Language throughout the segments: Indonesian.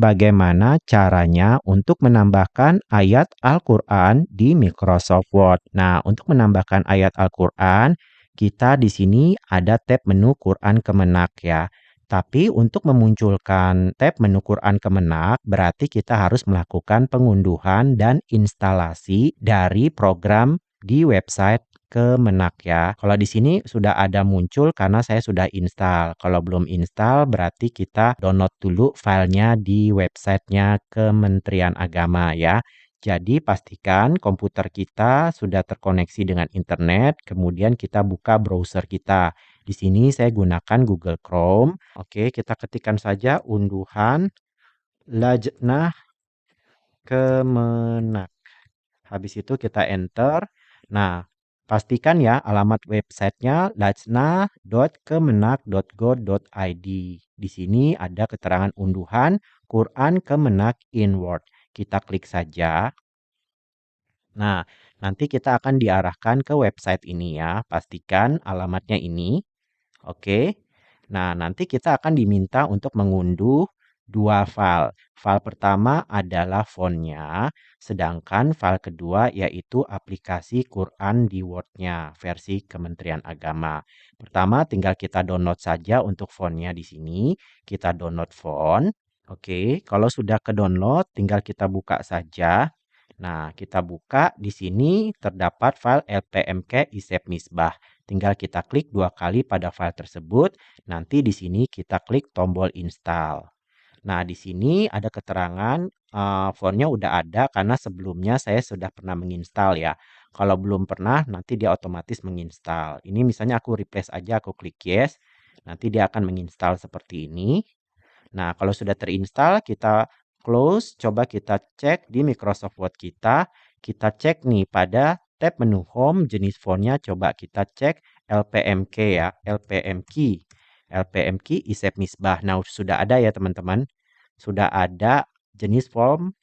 bagaimana caranya untuk menambahkan ayat Al-Quran di Microsoft Word. Nah, untuk menambahkan ayat Al-Quran, kita di sini ada tab menu Quran Kemenak ya. Tapi untuk memunculkan tab menu Quran Kemenak, berarti kita harus melakukan pengunduhan dan instalasi dari program di website Kemenak ya. Kalau di sini sudah ada muncul karena saya sudah install. Kalau belum install berarti kita download dulu filenya di websitenya Kementerian Agama ya. Jadi pastikan komputer kita sudah terkoneksi dengan internet, kemudian kita buka browser kita. Di sini saya gunakan Google Chrome. Oke, kita ketikkan saja unduhan Lajnah Kemenak. Habis itu kita enter. Nah, pastikan ya alamat websitenya lajnah.kemenak.go.id. Di sini ada keterangan unduhan Quran Kemenak in Word. Kita klik saja. Nah, nanti kita akan diarahkan ke website ini ya. Pastikan alamatnya ini. Oke. Nah, nanti kita akan diminta untuk mengunduh dua file. File pertama adalah fontnya, sedangkan file kedua yaitu aplikasi Quran di Word-nya versi Kementerian Agama. Pertama, tinggal kita download saja untuk fontnya di sini. Kita download font. Oke, kalau sudah ke-download, tinggal kita buka saja. Nah, kita buka di sini terdapat file LPMK Isep Misbah. Tinggal kita klik dua kali pada file tersebut. Nanti di sini kita klik tombol install. Nah, di sini ada keterangan fontnya udah ada karena sebelumnya saya sudah pernah menginstal ya. Kalau belum pernah, nanti dia otomatis menginstal. Ini misalnya aku replace aja, aku klik yes. Nanti dia akan menginstal seperti ini. Nah, kalau sudah terinstall, kita close. Coba kita cek di Microsoft Word kita. Kita cek nih pada tab menu Home, jenis fontnya. Coba kita cek LPMK ya, LPM Key. LPM Key Isep Misbah. Nah, sudah ada ya teman-teman. Sudah ada jenis font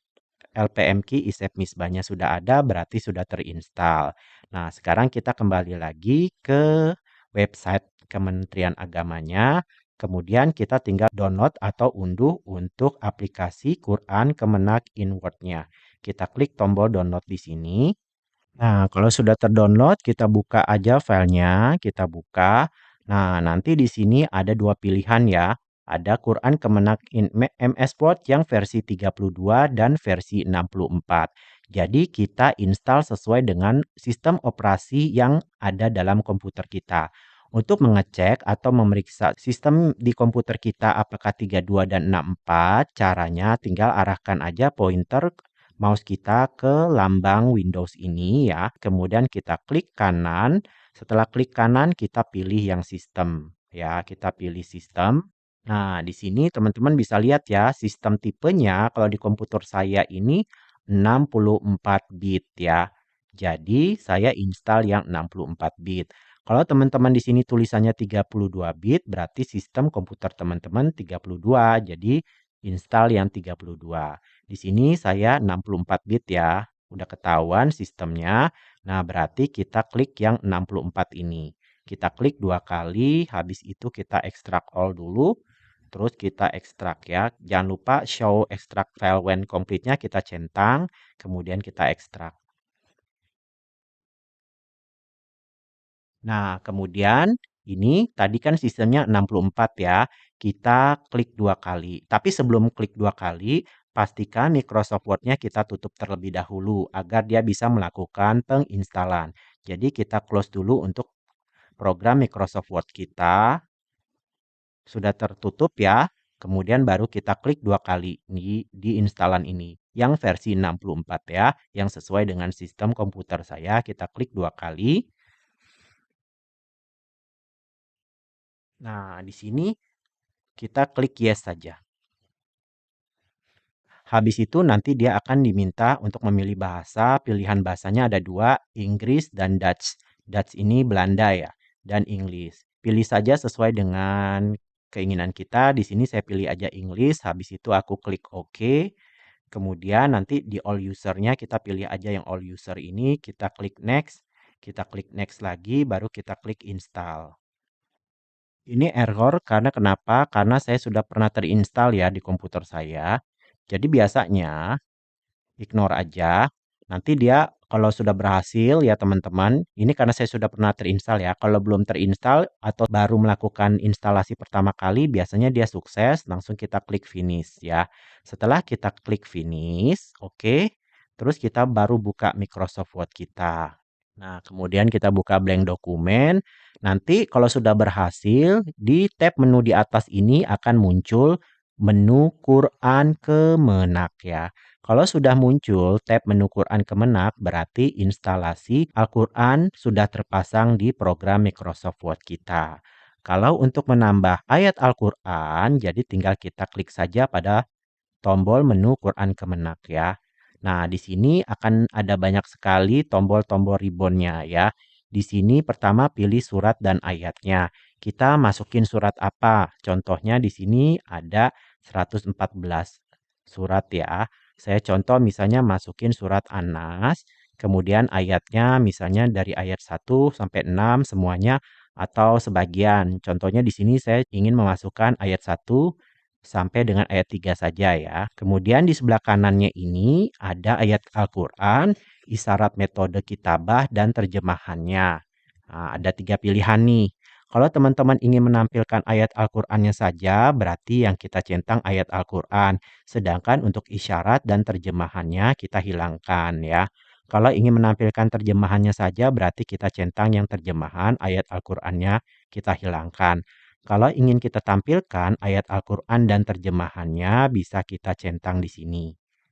LPM Key Isep Misbahnya sudah ada, berarti sudah terinstall. Nah, sekarang kita kembali lagi ke website Kementerian Agamanya. Kemudian kita tinggal download atau unduh untuk aplikasi Quran Kemenak in Word-nya. Kita klik tombol download di sini. Nah, kalau sudah terdownload, kita buka aja filenya, kita buka. Nah, nanti di sini ada dua pilihan ya. Ada Quran Kemenak in MS Word yang versi 32 dan versi 64. Jadi kita install sesuai dengan sistem operasi yang ada dalam komputer kita. Untuk mengecek atau memeriksa sistem di komputer kita apakah 32 dan 64, caranya tinggal arahkan aja pointer mouse kita ke lambang Windows ini ya. Kemudian kita klik kanan. Setelah klik kanan, kita pilih yang sistem. Ya, kita pilih sistem. Nah, di sini teman-teman bisa lihat ya, sistem tipenya kalau di komputer saya ini 64 bit ya. Jadi, saya install yang 64 bit. Kalau teman-teman di sini tulisannya 32 bit, berarti sistem komputer teman-teman 32. Jadi, install yang 32. Di sini saya 64 bit ya. Udah ketahuan sistemnya. Nah, berarti kita klik yang 64 ini. Kita klik dua kali, habis itu kita ekstrak all dulu. Terus kita ekstrak ya. Jangan lupa show extract file when complete-nya kita centang, kemudian kita ekstrak. Nah, kemudian ini tadi kan sistemnya 64 ya. Kita klik dua kali. Tapi sebelum klik dua kali, pastikan Microsoft Word-nya kita tutup terlebih dahulu agar dia bisa melakukan penginstalan. Jadi kita close dulu untuk program Microsoft Word kita. Sudah tertutup ya. Kemudian baru kita klik dua kali di instalan ini. Yang versi 64 ya. Yang sesuai dengan sistem komputer saya. Kita klik dua kali. Nah, di sini kita klik yes saja. Habis itu nanti dia akan diminta untuk memilih bahasa. Pilihan bahasanya ada dua, Inggris dan Dutch. Dutch ini Belanda ya, dan English. Pilih saja sesuai dengan keinginan kita. Di sini saya pilih aja English. Habis itu aku klik OK. Kemudian nanti di all usernya kita pilih aja yang all user ini. Kita klik next. Kita klik next lagi, baru kita klik install. Ini error karena kenapa? Karena saya sudah pernah terinstall ya di komputer saya. Jadi biasanya ignore aja. Nanti dia kalau sudah berhasil ya teman-teman, ini karena saya sudah pernah terinstall ya. Kalau belum terinstall atau baru melakukan instalasi pertama kali, biasanya dia sukses, langsung kita klik finish ya. Setelah kita klik finish, oke. Terus kita baru buka Microsoft Word kita. Nah, kemudian kita buka blank dokumen. Nanti kalau sudah berhasil, di tab menu di atas ini akan muncul menu Quran Kemenak ya. Kalau sudah muncul tab menu Quran Kemenak, berarti instalasi Al-Quran sudah terpasang di program Microsoft Word kita. Kalau untuk menambah ayat Al-Quran, jadi tinggal kita klik saja pada tombol menu Quran Kemenak ya. Nah, di sini akan ada banyak sekali tombol-tombol ribbonnya ya. Di sini pertama pilih surat dan ayatnya. Kita masukin surat apa? Contohnya di sini ada 114 surat ya. Saya contoh misalnya masukin surat An-Nas, kemudian ayatnya misalnya dari ayat 1 sampai 6 semuanya atau sebagian. Contohnya di sini saya ingin memasukkan ayat 1 sampai dengan ayat 3 saja ya. Kemudian di sebelah kanannya ini ada ayat Al-Quran, isyarat metode kitabah, dan terjemahannya. Nah, ada 3 pilihan nih. Kalau teman-teman ingin menampilkan ayat Al-Qur'annya saja, berarti yang kita centang ayat Al-Qur'an. Sedangkan untuk isyarat dan terjemahannya kita hilangkan ya. Kalau ingin menampilkan terjemahannya saja, berarti kita centang yang terjemahan ayat Al-Qur'annya kita hilangkan. Kalau ingin kita tampilkan ayat Al-Qur'an dan terjemahannya, bisa kita centang di sini.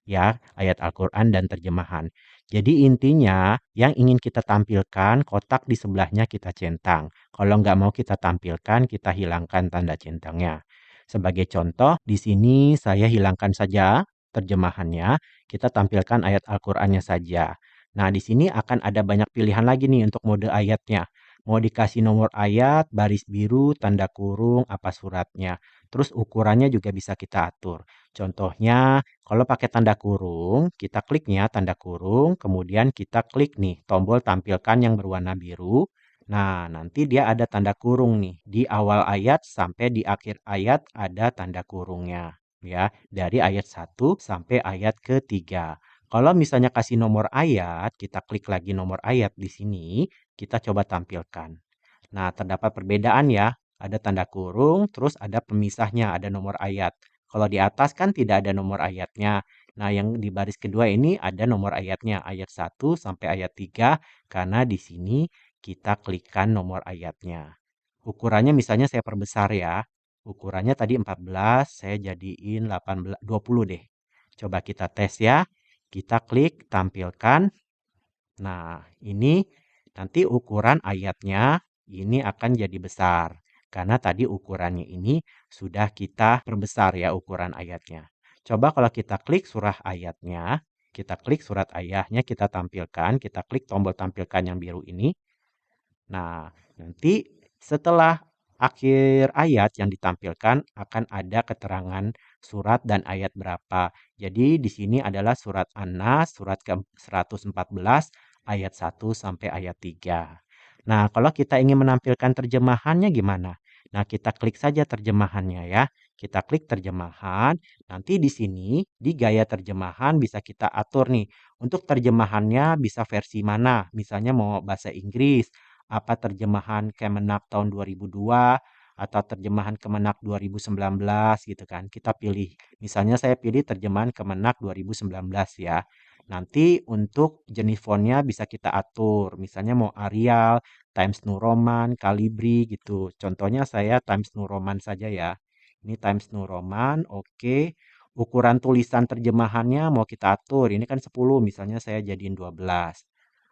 Ya, ayat Al-Qur'an dan terjemahan. Jadi intinya, yang ingin kita tampilkan, kotak di sebelahnya kita centang. Kalau nggak mau kita tampilkan, kita hilangkan tanda centangnya. Sebagai contoh, di sini saya hilangkan saja terjemahannya, kita tampilkan ayat Al-Qur'annya saja. Nah, di sini akan ada banyak pilihan lagi nih untuk mode ayatnya. Mau dikasih nomor ayat, baris biru, tanda kurung, apa suratnya. Terus ukurannya juga bisa kita atur. Contohnya, kalau pakai tanda kurung, kita kliknya tanda kurung, kemudian kita klik nih tombol tampilkan yang berwarna biru. Nah, nanti dia ada tanda kurung nih. Di awal ayat sampai di akhir ayat ada tanda kurungnya. Ya, dari ayat 1 sampai ayat ketiga. Kalau misalnya kasih nomor ayat, kita klik lagi nomor ayat di sini, kita coba tampilkan. Nah, terdapat perbedaan ya. Ada tanda kurung, terus ada pemisahnya, ada nomor ayat. Kalau di atas kan tidak ada nomor ayatnya. Nah, yang di baris kedua ini ada nomor ayatnya, ayat 1 sampai ayat 3, karena di sini kita klikkan nomor ayatnya. Ukurannya misalnya saya perbesar ya. Ukurannya tadi 14, saya jadiin 18, 20 deh. Coba kita tes ya. Kita klik tampilkan. Nah, ini nanti ukuran ayatnya ini akan jadi besar. Karena tadi ukurannya ini sudah kita perbesar ya ukuran ayatnya. Coba kalau kita klik surah ayatnya, kita klik surat ayahnya, kita tampilkan, kita klik tombol tampilkan yang biru ini. Nah, nanti setelah akhir ayat yang ditampilkan akan ada keterangan surat dan ayat berapa. Jadi di sini adalah surat An-Nas, surat ke-114, ayat 1 sampai ayat 3. Nah, kalau kita ingin menampilkan terjemahannya gimana? Nah, kita klik saja terjemahannya ya. Kita klik terjemahan. Nanti di sini di gaya terjemahan bisa kita atur nih. Untuk terjemahannya bisa versi mana? Misalnya mau bahasa Inggris, apa terjemahan Kemenak tahun 2002 atau terjemahan Kemenak 2019 gitu kan. Kita pilih. Misalnya saya pilih terjemahan Kemenak 2019 ya. Nanti untuk jenis fontnya bisa kita atur. Misalnya mau Arial, Times New Roman, Calibri gitu. Contohnya saya Times New Roman saja ya. Ini Times New Roman, oke. Ukuran tulisan terjemahannya mau kita atur. Ini kan 10, misalnya saya jadiin 12.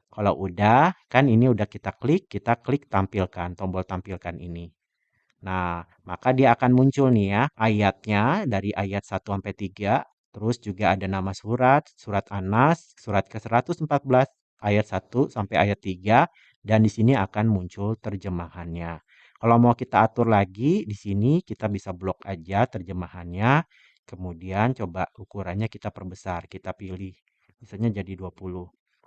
Kalau udah, kan ini udah kita klik tampilkan, tombol tampilkan ini. Nah, maka dia akan muncul nih ya, ayatnya dari ayat 1 sampai 3, terus juga ada nama surat, surat An-Nas, surat ke-114, ayat 1 sampai ayat 3, dan di sini akan muncul terjemahannya. Kalau mau kita atur lagi, di sini kita bisa blok aja terjemahannya, kemudian coba ukurannya kita perbesar, kita pilih, misalnya jadi 20.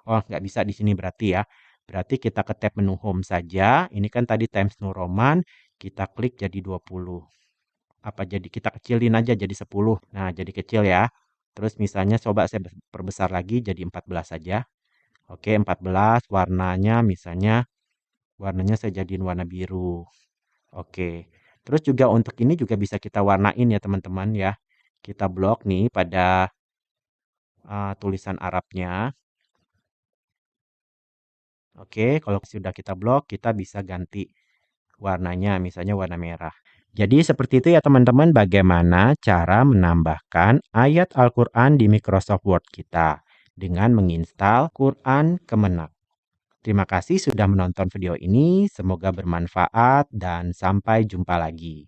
Oh, nggak bisa di sini berarti ya. Berarti kita ke tab menu home saja. Ini kan tadi Times New Roman, kita klik jadi 20. Apa jadi kita kecilin aja jadi 10. Nah, jadi kecil ya. Terus misalnya coba saya perbesar lagi jadi 14 saja. Oke, 14 warnanya saya jadiin warna biru. Oke. Terus juga untuk ini juga bisa kita warnain ya teman-teman ya. Kita blok nih pada tulisan Arabnya. Oke, kalau sudah kita blok, kita bisa ganti warnanya, misalnya warna merah. Jadi seperti itu ya teman-teman, bagaimana cara menambahkan ayat Al-Quran di Microsoft Word kita dengan menginstal Quran Kemenak. Terima kasih sudah menonton video ini, semoga bermanfaat dan sampai jumpa lagi.